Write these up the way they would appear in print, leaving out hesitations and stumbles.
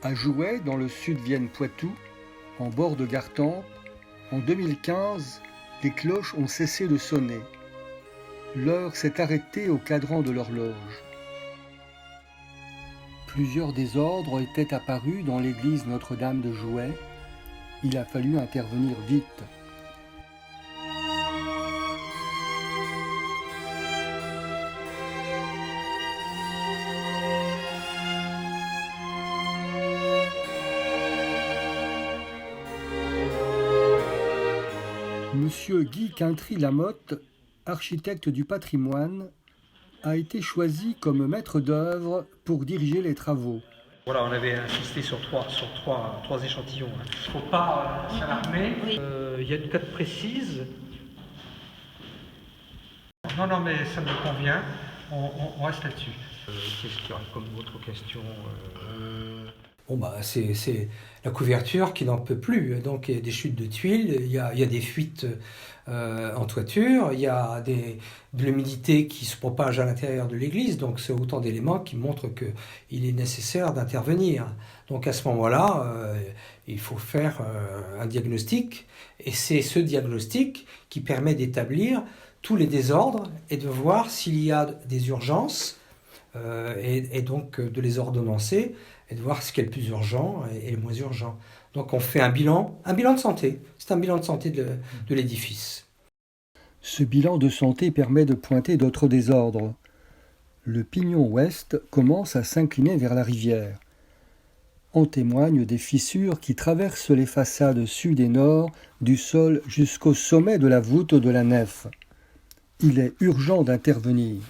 À Jouet, dans le Sud-Vienne-Poitou, en bord de Gartempe, en 2015, les cloches ont cessé de sonner. L'heure s'est arrêtée au cadran de l'horloge. Plusieurs désordres étaient apparus dans l'église Notre-Dame de Jouet. Il a fallu intervenir vite. Monsieur Guy Quintry-Lamotte, architecte du patrimoine, a été choisi comme maître d'œuvre pour diriger les travaux. Voilà, on avait insisté sur trois échantillons. Il ne faut pas s'alarmer. Il y a une date précise. Non, mais ça me convient. On reste là-dessus. Qu'est-ce qu'il y aura comme autre question C'est la couverture qui n'en peut plus. Donc il y a des chutes de tuiles, il y a des fuites en toiture, il y a de l'humidité qui se propage à l'intérieur de l'église. Donc c'est autant d'éléments qui montrent qu'il est nécessaire d'intervenir. Donc à ce moment-là, il faut faire un diagnostic. Et c'est ce diagnostic qui permet d'établir tous les désordres et de voir s'il y a des urgences et donc de les ordonnancer et de voir ce qui est le plus urgent et le moins urgent. Donc on fait un bilan de santé. C'est un bilan de santé de l'édifice. Ce bilan de santé permet de pointer d'autres désordres. Le pignon ouest commence à s'incliner vers la rivière. En témoignent des fissures qui traversent les façades sud et nord du sol jusqu'au sommet de la voûte de la nef. Il est urgent d'intervenir.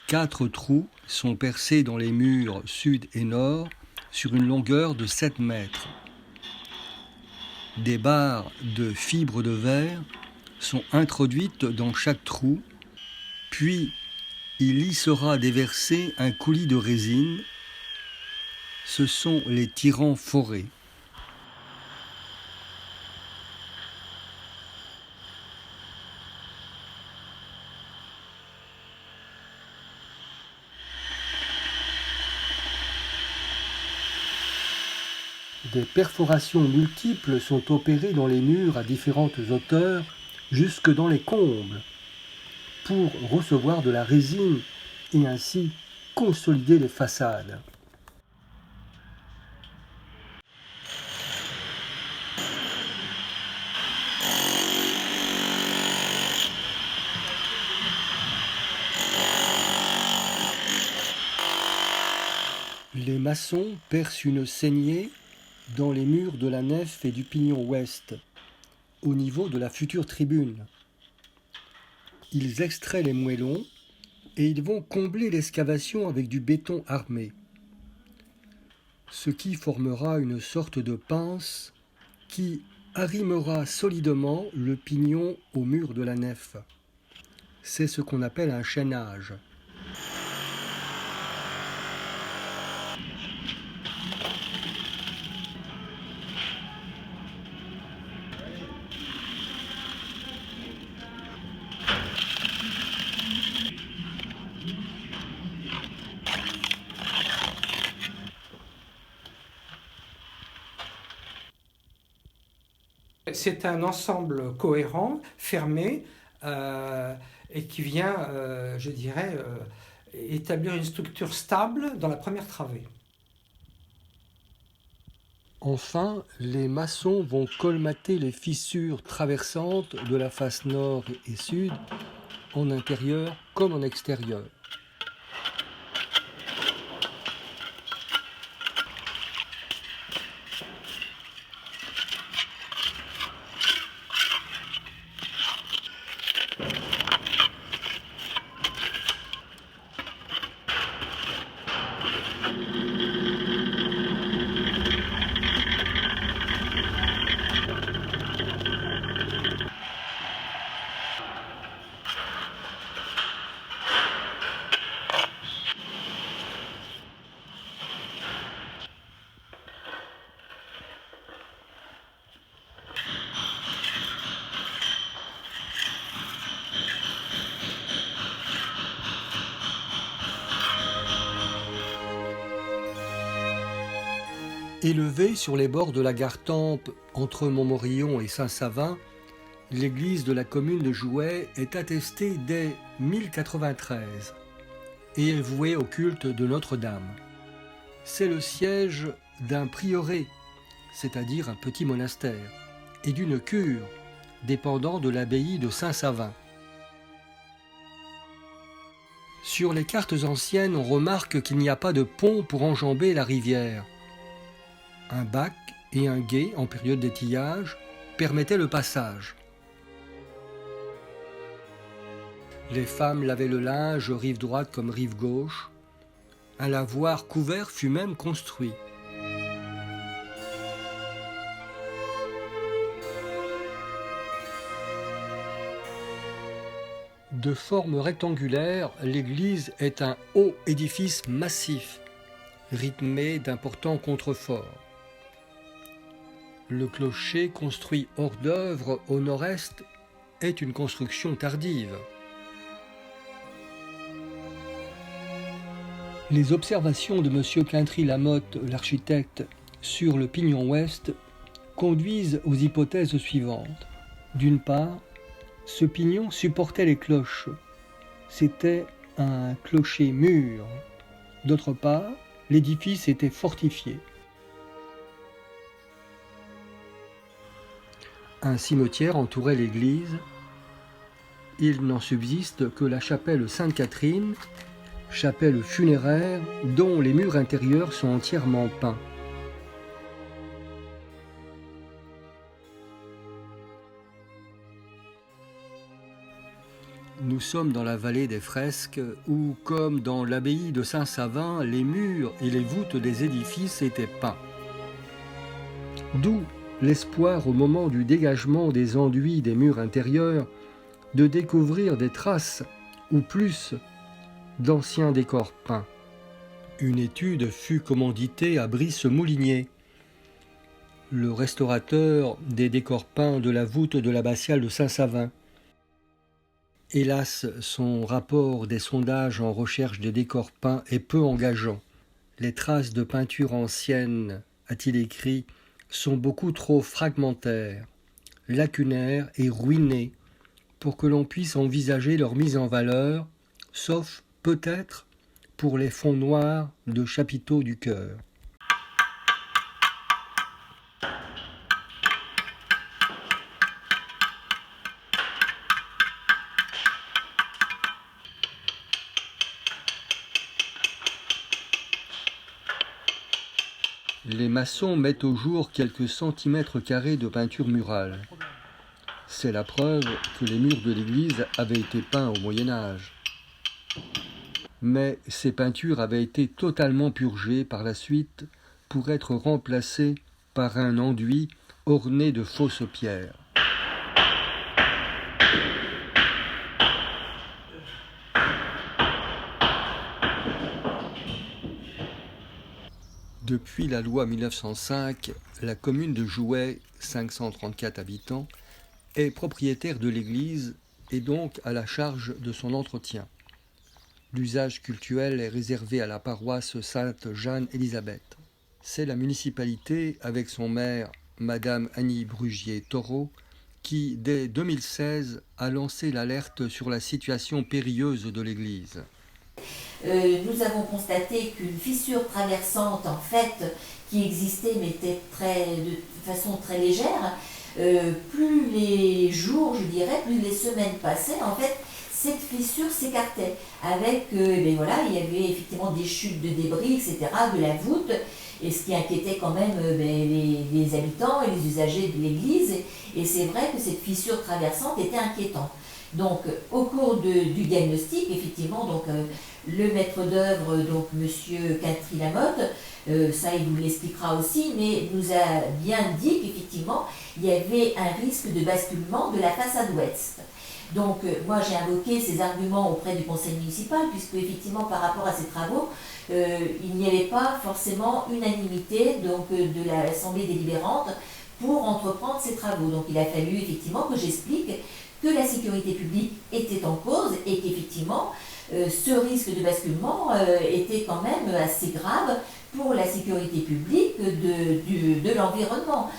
Quatre trous sont percés dans les murs sud et nord sur une longueur de 7 mètres. Des barres de fibres de verre sont introduites dans chaque trou, puis il y sera déversé un coulis de résine. Ce sont les tirants forés. Des perforations multiples sont opérées dans les murs à différentes hauteurs, jusque dans les combles, pour recevoir de la résine et ainsi consolider les façades. Les maçons percent une saignée dans les murs de la nef et du pignon ouest, au niveau de la future tribune. Ils extraient les moellons et ils vont combler l'excavation avec du béton armé, ce qui formera une sorte de pince qui arrimera solidement le pignon au mur de la nef. C'est ce qu'on appelle un chaînage. C'est un ensemble cohérent, fermé, et qui vient, établir une structure stable dans la première travée. Enfin, les maçons vont colmater les fissures traversantes de la face nord et sud, en intérieur comme en extérieur. Élevée sur les bords de la Gartempe, entre Montmorillon et Saint-Savin, l'église de la commune de Jouët est attestée dès 1093 et est vouée au culte de Notre-Dame. C'est le siège d'un prieuré, c'est-à-dire un petit monastère, et d'une cure, dépendant de l'abbaye de Saint-Savin. Sur les cartes anciennes, on remarque qu'il n'y a pas de pont pour enjamber la rivière. Un bac et un gué en période d'étillage permettaient le passage. Les femmes lavaient le linge rive droite comme rive gauche. Un lavoir couvert fut même construit. De forme rectangulaire, l'église est un haut édifice massif, rythmé d'importants contreforts. Le clocher, construit hors d'œuvre au nord-est, est une construction tardive. Les observations de M. Quintry-Lamotte, l'architecte, sur le pignon ouest conduisent aux hypothèses suivantes. D'une part, ce pignon supportait les cloches. C'était un clocher-mur. D'autre part, l'édifice était fortifié. Un cimetière entourait l'église. Il n'en subsiste que la chapelle Sainte-Catherine, chapelle funéraire dont les murs intérieurs sont entièrement peints. Nous sommes dans la vallée des fresques où, comme dans l'abbaye de Saint-Savin, les murs et les voûtes des édifices étaient peints. D'où l'espoir au moment du dégagement des enduits des murs intérieurs de découvrir des traces, ou plus, d'anciens décors peints. Une étude fut commanditée à Brice-Moulinier, le restaurateur des décors peints de la voûte de l'abbatiale de Saint-Savin. Hélas, son rapport des sondages en recherche des décors peints est peu engageant. Les traces de peinture ancienne, a-t-il écrit, sont beaucoup trop fragmentaires, lacunaires et ruinées pour que l'on puisse envisager leur mise en valeur, sauf peut-être pour les fonds noirs de chapiteaux du chœur. Les maçons mettent au jour quelques centimètres carrés de peinture murale. C'est la preuve que les murs de l'église avaient été peints au Moyen-Âge. Mais ces peintures avaient été totalement purgées par la suite pour être remplacées par un enduit orné de fausses pierres. Depuis la loi 1905, la commune de Jouët, 534 habitants, est propriétaire de l'église et donc à la charge de son entretien. L'usage cultuel est réservé à la paroisse Sainte-Jeanne-Élisabeth. C'est la municipalité, avec son maire, Madame Annie Brugier-Taureau, qui, dès 2016, a lancé l'alerte sur la situation périlleuse de l'église. Nous avons constaté qu'une fissure traversante, en fait, qui existait, mais était de façon très légère, plus les jours, je dirais, plus les semaines passaient, en fait, cette fissure s'écartait. Avec, il y avait effectivement des chutes de débris, etc., de la voûte, et ce qui inquiétait quand même les habitants et les usagers de l'église. Et c'est vrai que cette fissure traversante était inquiétante. Donc, au cours du diagnostic, effectivement, le maître d'œuvre, donc Monsieur Quintry-Lamotte, ça il vous l'expliquera aussi, mais nous a bien dit qu'effectivement, il y avait un risque de basculement de la façade ouest. Donc, moi j'ai invoqué ces arguments auprès du conseil municipal, puisque effectivement, par rapport à ces travaux, il n'y avait pas forcément unanimité de l'Assemblée délibérante pour entreprendre ces travaux. Donc, il a fallu effectivement que j'explique que la sécurité publique était en cause et qu'effectivement, ce risque de basculement était quand même assez grave pour la sécurité publique de l'environnement.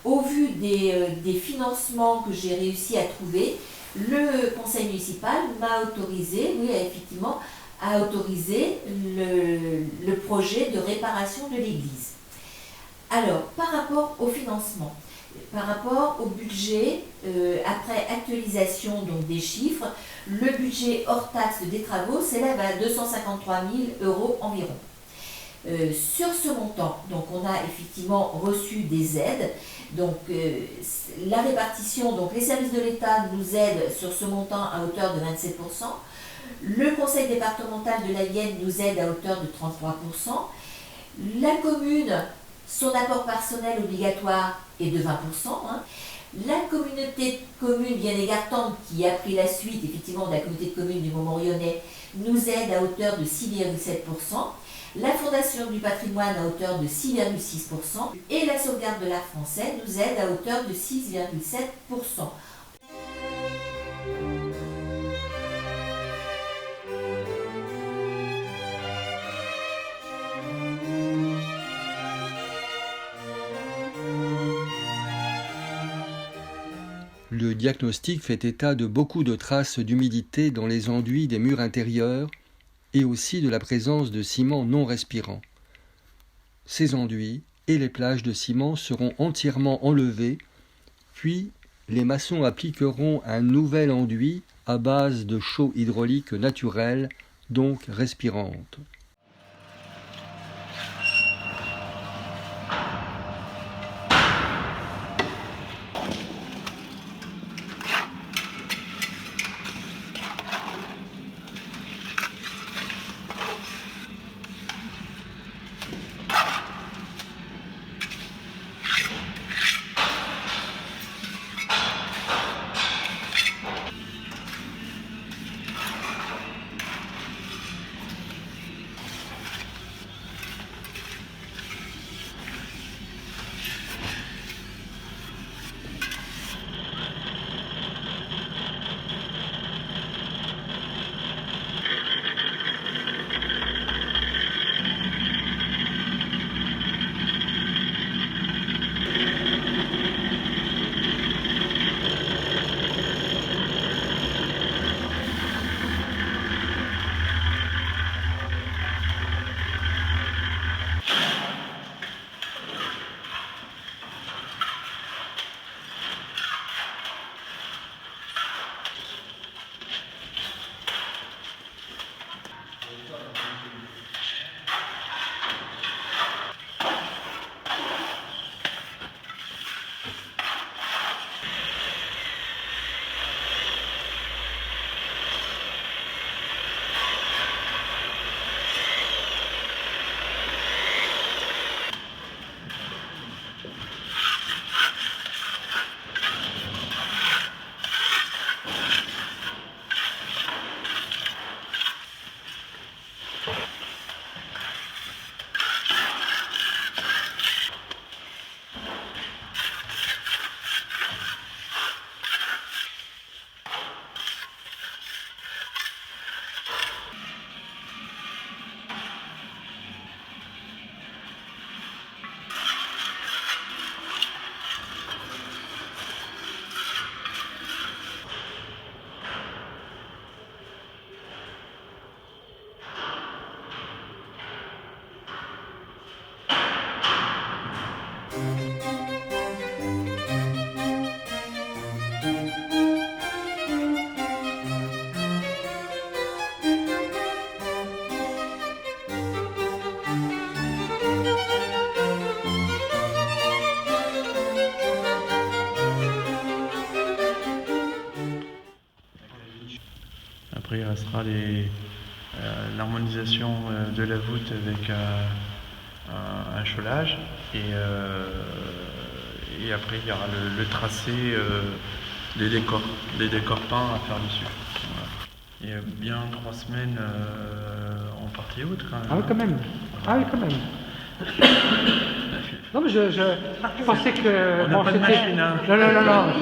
Au vu des financements que j'ai réussi à trouver, le conseil municipal m'a autorisé, oui, effectivement, à autoriser le projet de réparation de l'église. Alors, par rapport au financement, par rapport au budget, après actualisation donc, des chiffres, le budget hors taxe des travaux s'élève à 253 000 € environ. Sur ce montant, donc on a effectivement reçu des aides. Donc la répartition, donc les services de l'État nous aident sur ce montant à hauteur de 27%. Le conseil départemental de la Vienne nous aide à hauteur de 33%. La commune, son apport personnel obligatoire est de 20%. Hein. La communauté de communes Vienne-et-Gartempe, qui a pris la suite effectivement de la communauté de communes du Mont-Morillonnais, nous aide à hauteur de 6,7%. La Fondation du patrimoine à hauteur de 6,6% et la sauvegarde de l'art français nous aide à hauteur de 6,7%. Le diagnostic fait état de beaucoup de traces d'humidité dans les enduits des murs intérieurs et aussi de la présence de ciment non respirant. Ces enduits et les plages de ciment seront entièrement enlevés, puis les maçons appliqueront un nouvel enduit à base de chaux hydraulique naturelle, donc respirante. Après, il restera l'harmonisation de la voûte avec un chaulage et après il y aura le tracé des décors peints à faire dessus. Voilà. Il y a bien 3 semaines en partie haute quand même. Ah oui, quand même. Ah oui, quand même. Non, mais je pensais que... On n'a pas de machine, hein. Non.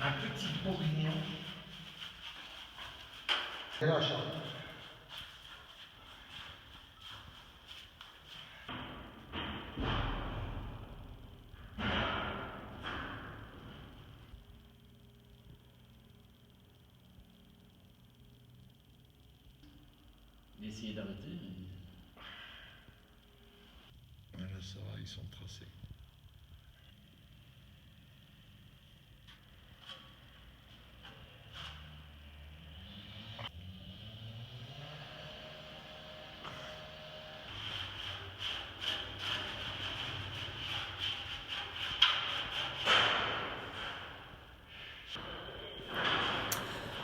Un petit bourguignon. Et là, Charles. Essayer d'arrêter. Là, ça va, ils sont tracés.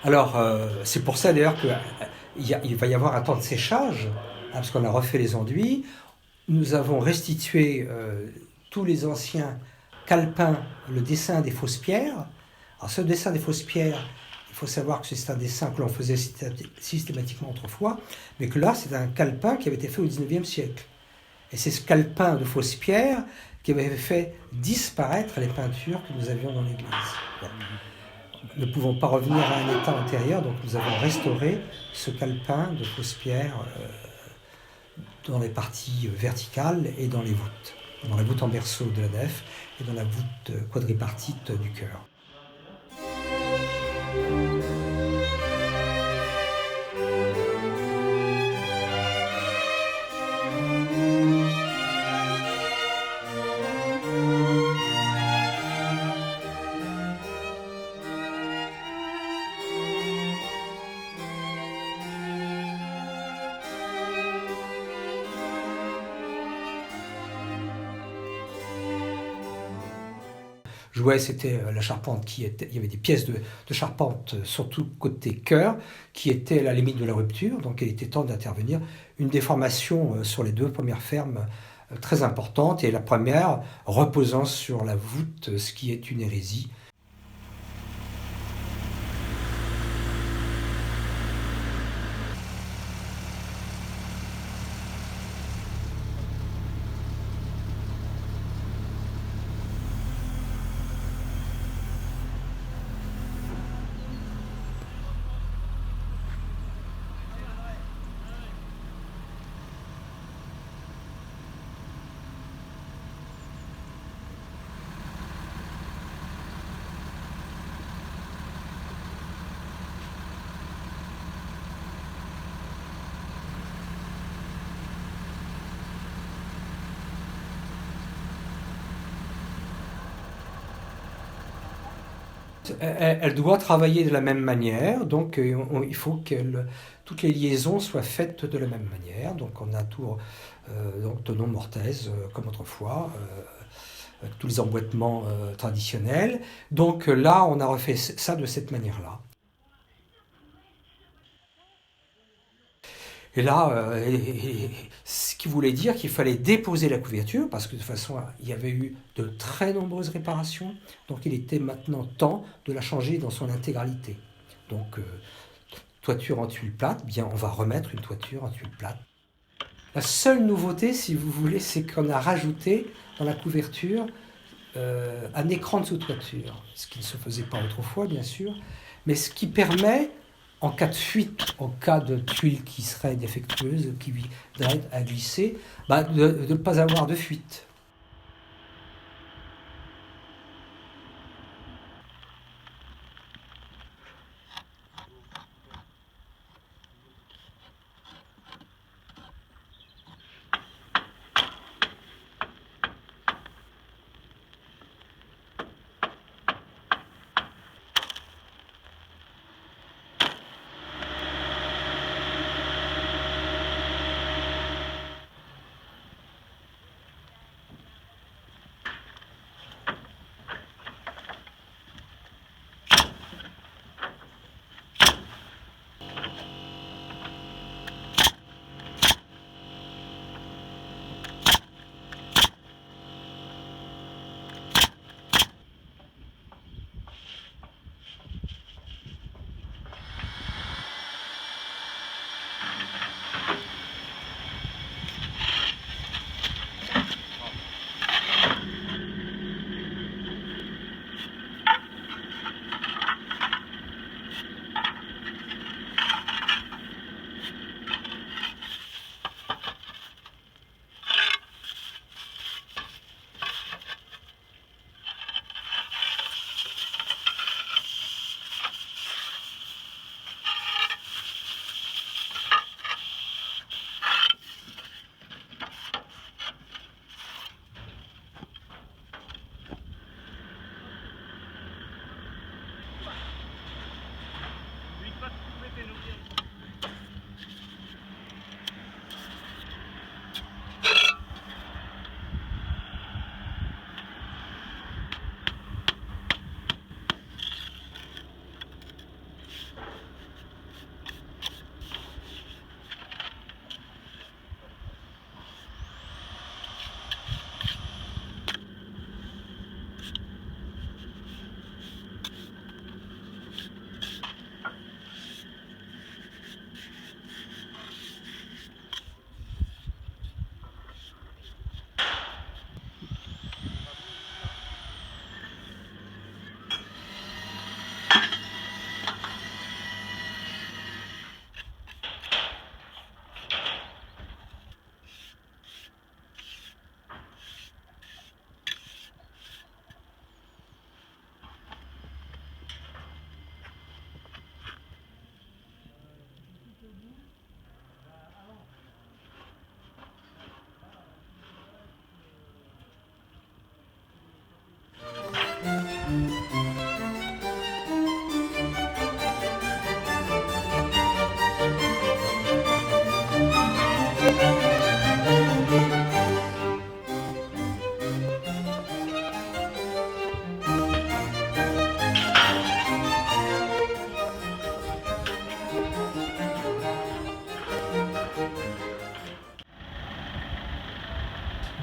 Alors, c'est pour ça d'ailleurs qu'il va y avoir un temps de séchage, parce qu'on a refait les enduits. Nous avons restitué tous les anciens calepins, le dessin des fausses pierres. Alors, ce dessin des fausses pierres, il faut savoir que c'est un dessin que l'on faisait systématiquement autrefois, mais que là, c'est un calepin qui avait été fait au XIXe siècle. Et c'est ce calepin de fausses pierres qui avait fait disparaître les peintures que nous avions dans l'église. Bon. Ne pouvons pas revenir à un état antérieur, donc nous avons restauré ce calepin de fausses pierres dans les parties verticales et dans les voûtes en berceau de la nef et dans la voûte quadripartite du chœur. Jouet, c'était la charpente il y avait des pièces de charpente sur tout côté chœur qui étaient à la limite de la rupture, donc il était temps d'intervenir. Une déformation sur les deux premières fermes très importante, et la première reposant sur la voûte, ce qui est une hérésie. Elle doit travailler de la même manière, donc il faut que toutes les liaisons soient faites de la même manière. Donc on a tout tenon mortaise comme autrefois, avec tous les emboîtements traditionnels. Donc là, on a refait ça de cette manière-là. Et là, ce qui voulait dire qu'il fallait déposer la couverture, parce que de toute façon, il y avait eu de très nombreuses réparations, donc il était maintenant temps de la changer dans son intégralité. Donc, toiture en tuile plate, bien, on va remettre une toiture en tuile plate. La seule nouveauté, si vous voulez, c'est qu'on a rajouté dans la couverture un écran de sous-toiture, ce qui ne se faisait pas autrefois, bien sûr, mais ce qui permet, en cas de fuite, en cas de tuile qui serait défectueuse, qui viendraient à glisser, de ne pas avoir de fuite.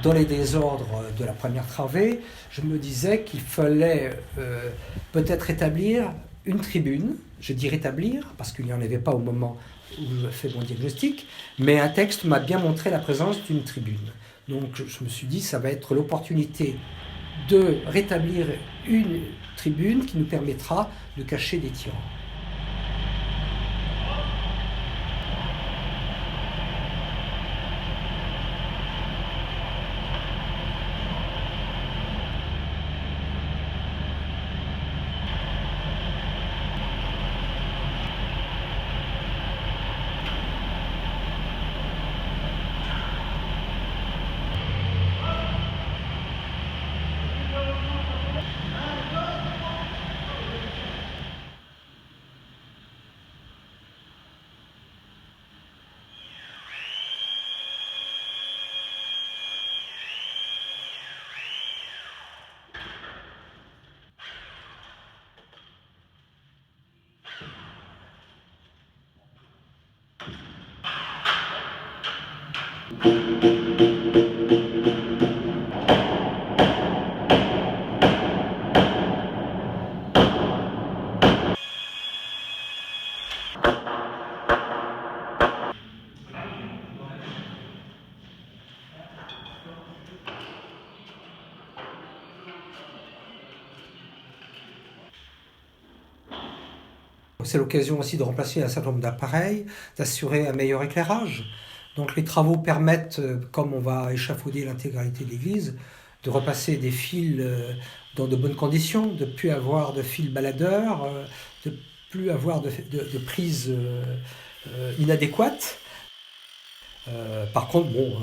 Dans les désordres de la première travée, je me disais qu'il fallait peut-être établir une tribune. Je dis rétablir parce qu'il n'y en avait pas au moment où je fais mon diagnostic, mais un texte m'a bien montré la présence d'une tribune. Donc je me suis dit ça va être l'opportunité de rétablir une tribune qui nous permettra de cacher des tyrans. C'est l'occasion aussi de remplacer un certain nombre d'appareils, d'assurer un meilleur éclairage. Donc les travaux permettent, comme on va échafauder l'intégralité de l'église, de repasser des fils dans de bonnes conditions, de ne plus avoir de fils baladeurs, de ne plus avoir de prises inadéquates. Par contre, bon,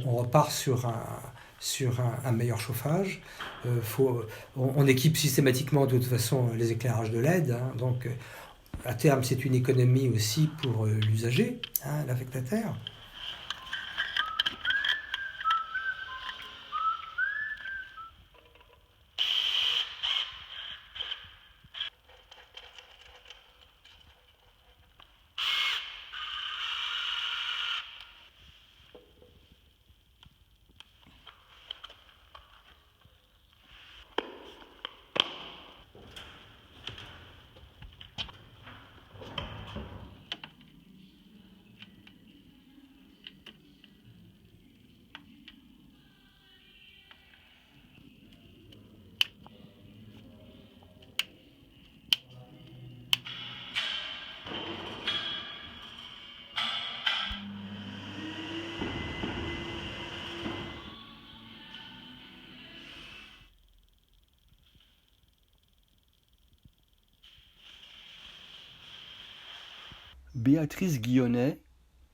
on repart sur un meilleur chauffage. On équipe systématiquement de toute façon les éclairages de LED. Donc à terme, c'est une économie aussi pour l'usager, l'affectataire. Béatrice Guillonnet,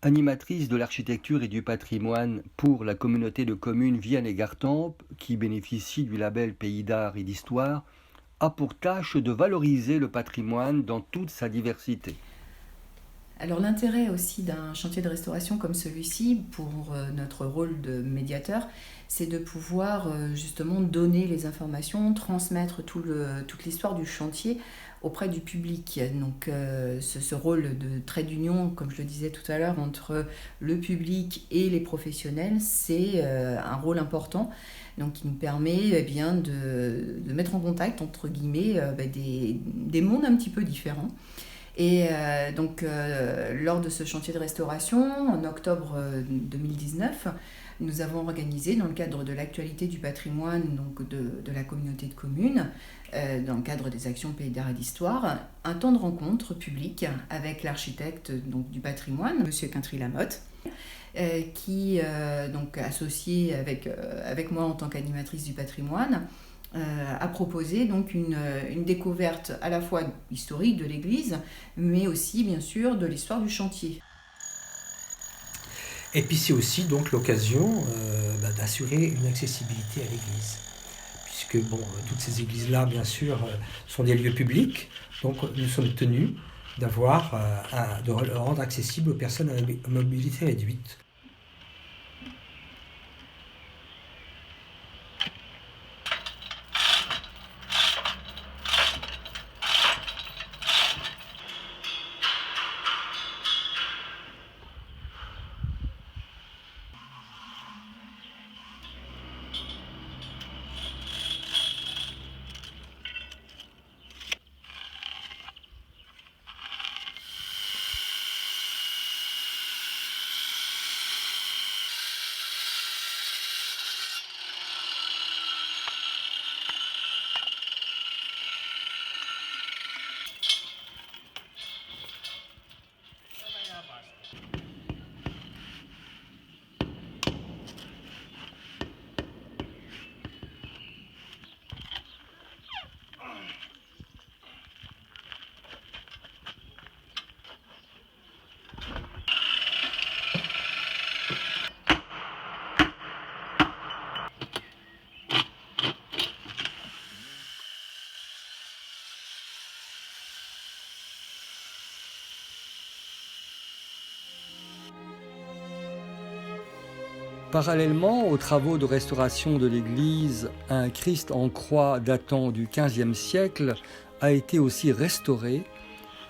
animatrice de l'architecture et du patrimoine pour la communauté de communes Vienne et Gartempe, qui bénéficie du label Pays d'Art et d'Histoire, a pour tâche de valoriser le patrimoine dans toute sa diversité. Alors l'intérêt aussi d'un chantier de restauration comme celui-ci, pour notre rôle de médiateur, c'est de pouvoir justement donner les informations, transmettre toute l'histoire du chantier auprès du public. Donc ce rôle de trait d'union, comme je le disais tout à l'heure, entre le public et les professionnels, c'est un rôle important. Donc, qui nous permet bien de mettre en contact, entre guillemets, des mondes un petit peu différents. Et lors de ce chantier de restauration, en octobre 2019, nous avons organisé, dans le cadre de l'actualité du patrimoine donc de la communauté de communes, dans le cadre des actions Pays d'Art et d'Histoire, un temps de rencontre public avec l'architecte donc, du patrimoine, M. Quintry-Lamotte, qui, donc associé avec moi en tant qu'animatrice du patrimoine, a proposé donc une découverte à la fois historique de l'église, mais aussi bien sûr de l'histoire du chantier. Et puis c'est aussi donc l'occasion d'assurer une accessibilité à l'église. Puisque toutes ces églises-là, bien sûr, sont des lieux publics, donc nous sommes tenus de le rendre accessible aux personnes à mobilité réduite. Parallèlement aux travaux de restauration de l'église, un Christ en croix datant du XVe siècle a été aussi restauré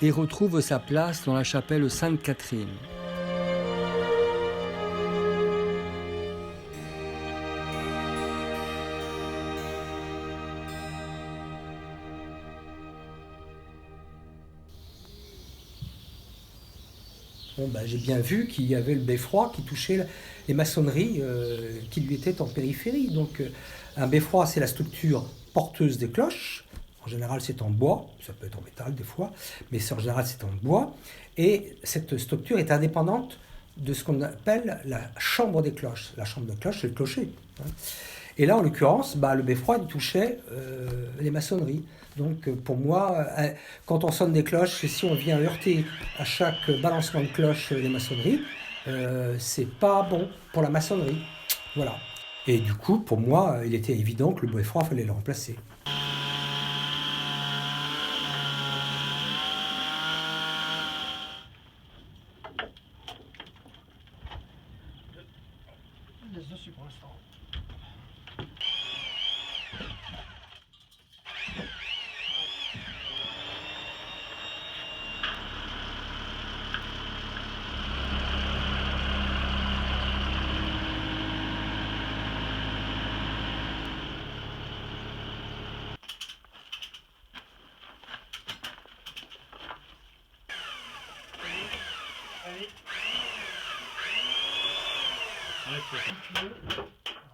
et retrouve sa place dans la chapelle Sainte-Catherine. J'ai bien vu qu'il y avait le beffroi qui touchait les maçonneries qui lui étaient en périphérie. Donc un beffroi, c'est la structure porteuse des cloches. En général, c'est en bois, ça peut être en métal des fois, mais en général, c'est en bois. Et cette structure est indépendante de ce qu'on appelle la chambre des cloches. La chambre des cloches, c'est le clocher. Et là, en l'occurrence, le beffroi il touchait les maçonneries. Donc pour moi, quand on sonne des cloches, si on vient heurter à chaque balancement de cloche les maçonneries, c'est pas bon pour la maçonnerie. Voilà. Et du coup, pour moi, il était évident que le beffroi, il fallait le remplacer. Dessus pour l'instant.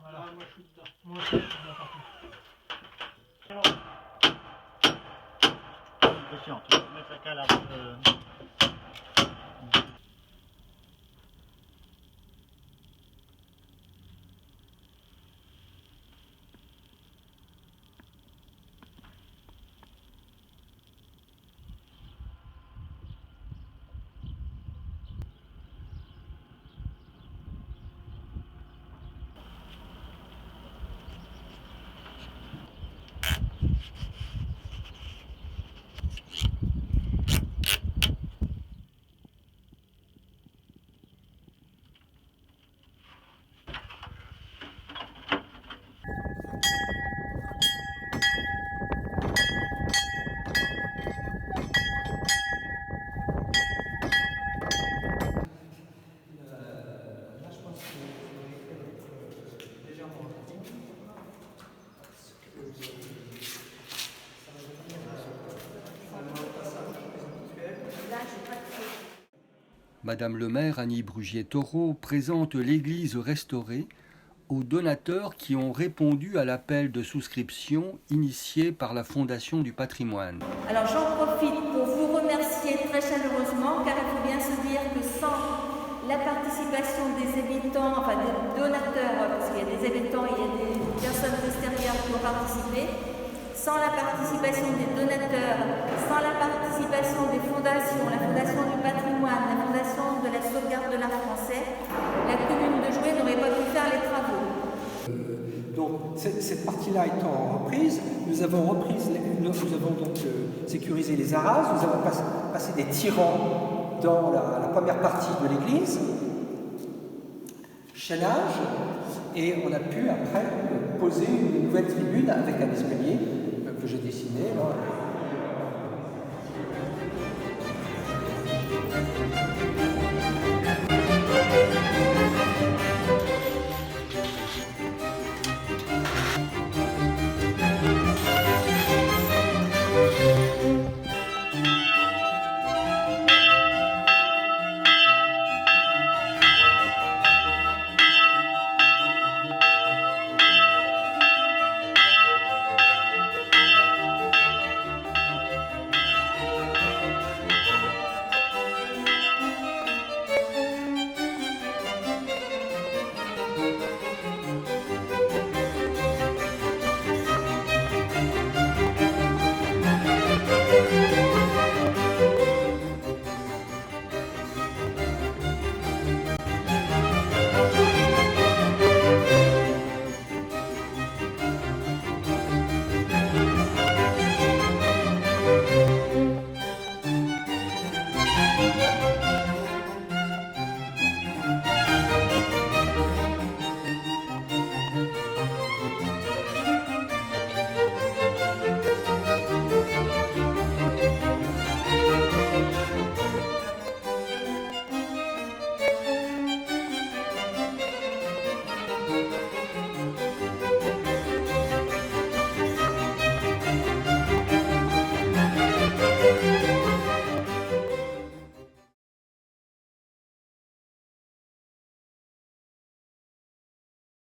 Voilà, moi je suis dedans. Moi je suis dedans partout. Attention, tu peux mettre la cale avant de... Madame le maire Annie Brugier-Taureau présente l'église restaurée aux donateurs qui ont répondu à l'appel de souscription initié par la Fondation du patrimoine. Alors j'en profite pour vous remercier très chaleureusement, car il faut bien se dire que sans la participation des habitants, enfin des donateurs, parce qu'il y a des habitants et il y a des personnes extérieures qui ont participé, sans la participation des donateurs, sans la participation des fondations, la Fondation du patrimoine, la Fondation de la sauvegarde de l'art français, la commune de Joué n'aurait pas pu faire les travaux. Donc cette partie-là étant reprise, nous avons donc sécurisé les arrases, nous avons passé des tirants dans la première partie de l'église, chaînage, et on a pu après poser une nouvelle tribune avec un escalier que j'ai dessiné. Là.